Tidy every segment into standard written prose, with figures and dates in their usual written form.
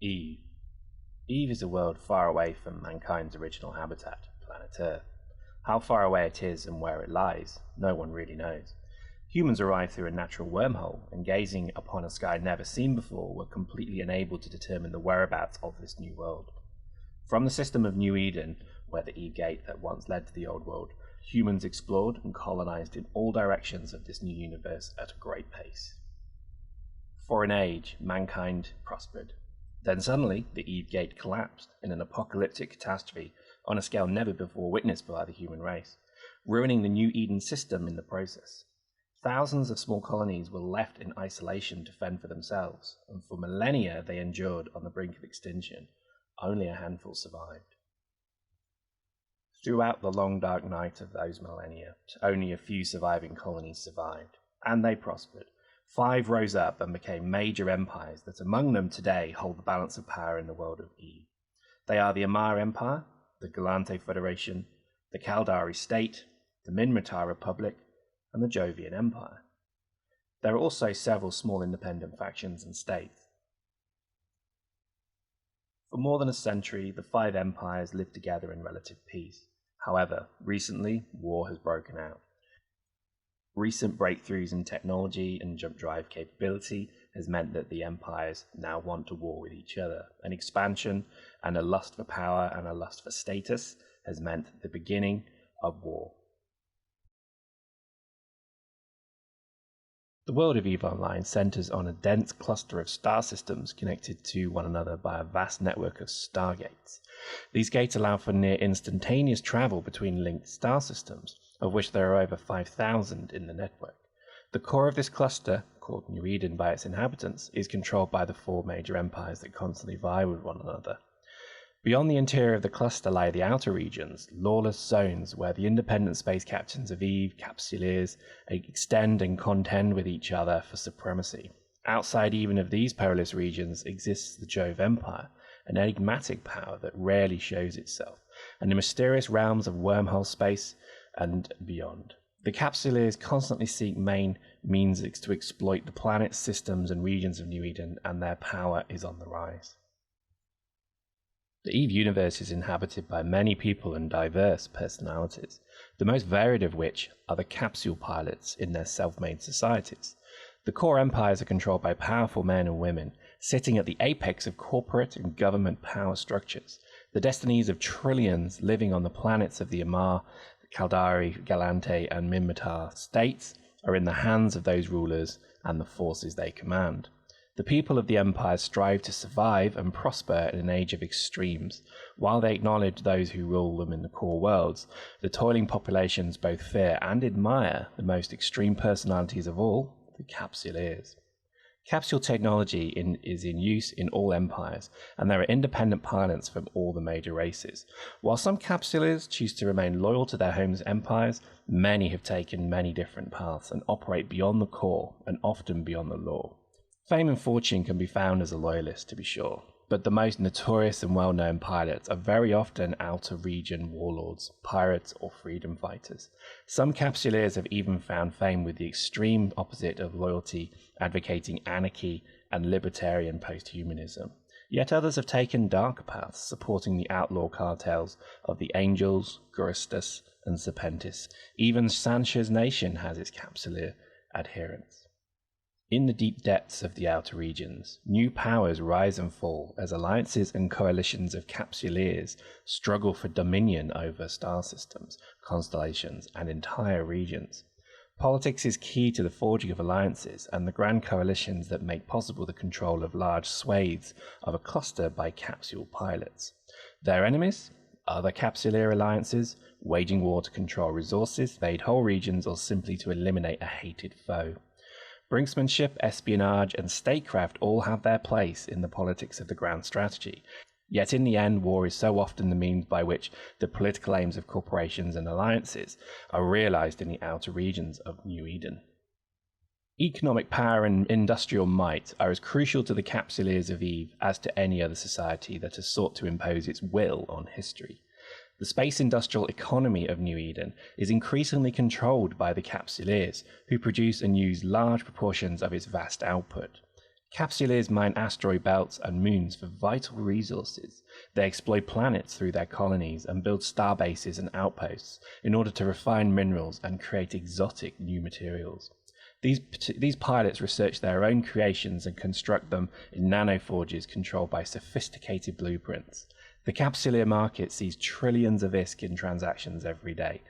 Eve. Eve is a world far away from mankind's original habitat, planet Earth. How far away it is and where it lies, no one really knows. Humans arrived through a natural wormhole, and gazing upon a sky never seen before, were completely unable to determine the whereabouts of this new world. From the system of New Eden, where the Eve Gate that once led to the old world, humans explored and colonized in all directions of this new universe at a great pace. For an age, mankind prospered. Then suddenly, the Eve Gate collapsed in an apocalyptic catastrophe on a scale never before witnessed by the human race, ruining the New Eden system in the process. Thousands of small colonies were left in isolation to fend for themselves, and for millennia they endured on the brink of extinction. Only a handful survived. Throughout the long dark night of those millennia, only a few surviving colonies survived, and they prospered. 5 rose up and became major empires that among them today hold the balance of power in the world of Eve. They are the Amar Empire, the Galactic Federation, the Caldari State, the Minmatar Republic, and the Jovian Empire. There are also several small independent factions and states. For more than a century, the 5 empires lived together in relative peace. However, recently, war has broken out. Recent breakthroughs in technology and jump drive capability has meant that the empires now want to war with each other. An expansion and a lust for power and a lust for status has meant the beginning of war. The world of EVE Online centers on a dense cluster of star systems connected to one another by a vast network of stargates. These gates allow for near instantaneous travel between linked star systems, of which there are over 5,000 in the network. The core of this cluster, called New Eden by its inhabitants, is controlled by the 4 major empires that constantly vie with one another. Beyond the interior of the cluster lie the outer regions, lawless zones where the independent space captains of EVE, Capsuleers, extend and contend with each other for supremacy. Outside even of these perilous regions exists the Jove Empire, an enigmatic power that rarely shows itself, and the mysterious realms of wormhole space and beyond. The Capsuleers constantly seek main means to exploit the planets, systems, and regions of New Eden, and their power is on the rise. The EVE universe is inhabited by many people and diverse personalities, the most varied of which are the capsule pilots in their self-made societies. The core empires are controlled by powerful men and women, sitting at the apex of corporate and government power structures. The destinies of trillions living on the planets of the Amar, Caldari, Galante, and Minmatar states are in the hands of those rulers and the forces they command. The people of the empire strive to survive and prosper in an age of extremes. While they acknowledge those who rule them in the core worlds, the toiling populations both fear and admire the most extreme personalities of all, the Capsuleers. Capsule technology is in use in all empires, and there are independent pilots from all the major races. While some Capsuleers choose to remain loyal to their home empires, many have taken many different paths and operate beyond the core and often beyond the law. Fame and fortune can be found as a loyalist, to be sure, but the most notorious and well-known pilots are very often outer-region warlords, pirates, or freedom fighters. Some Capsuleers have even found fame with the extreme opposite of loyalty, advocating anarchy and libertarian post-humanism. Yet others have taken darker paths, supporting the outlaw cartels of the Angels, Guristas, and Serpentis. Even Sansha's nation has its Capsuleer adherents. In the deep depths of the outer regions, new powers rise and fall as alliances and coalitions of Capsuleers struggle for dominion over star systems, constellations, and entire regions. Politics is key to the forging of alliances and the grand coalitions that make possible the control of large swathes of a cluster by capsule pilots. Their enemies? Other Capsuleer alliances, waging war to control resources, invade whole regions, or simply to eliminate a hated foe. Brinksmanship, espionage, and statecraft all have their place in the politics of the grand strategy. Yet in the end, war is so often the means by which the political aims of corporations and alliances are realized in the outer regions of New Eden. Economic power and industrial might are as crucial to the Capsuleers of Eve as to any other society that has sought to impose its will on history. The space industrial economy of New Eden is increasingly controlled by the Capsuleers, who produce and use large proportions of its vast output. Capsuleers mine asteroid belts and moons for vital resources. They exploit planets through their colonies and build star bases and outposts in order to refine minerals and create exotic new materials. These pilots research their own creations and construct them in nanoforges controlled by sophisticated blueprints. The capsuleer market sees trillions of ISK in transactions every day,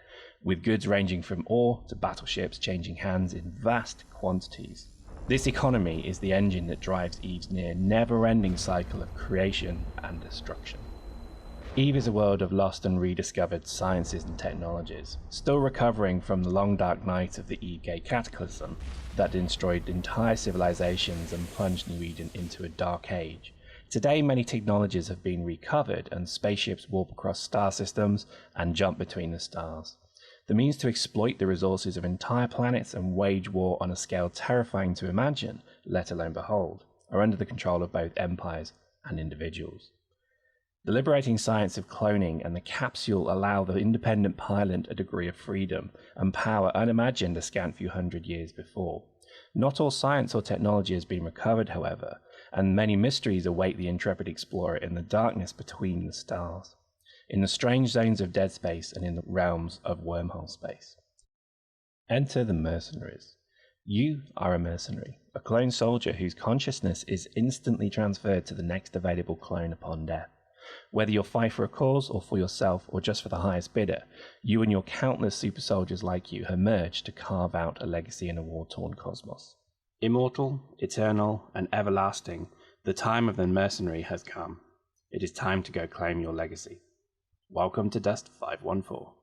with goods ranging from ore to battleships changing hands in vast quantities. This economy is the engine that drives EVE's never-ending cycle of creation and destruction. EVE is a world of lost and rediscovered sciences and technologies, still recovering from the long dark night of the EVE Gate cataclysm that destroyed entire civilizations and plunged New Eden into a dark age. Today, many technologies have been recovered and spaceships warp across star systems and jump between the stars. The means to exploit the resources of entire planets and wage war on a scale terrifying to imagine, let alone behold, are under the control of both empires and individuals. The liberating science of cloning and the capsule allow the independent pilot a degree of freedom and power unimagined a scant few hundred years before. Not all science or technology has been recovered, however, and many mysteries await the intrepid explorer in the darkness between the stars, in the strange zones of dead space and in the realms of wormhole space. Enter the mercenaries. You are a mercenary, a clone soldier whose consciousness is instantly transferred to the next available clone upon death. Whether you'll fight for a cause or for yourself or just for the highest bidder, you and your countless super soldiers like you have merged to carve out a legacy in a war-torn cosmos. Immortal, eternal, and everlasting, the time of the mercenary has come. It is time to go claim your legacy. Welcome to Dust 514.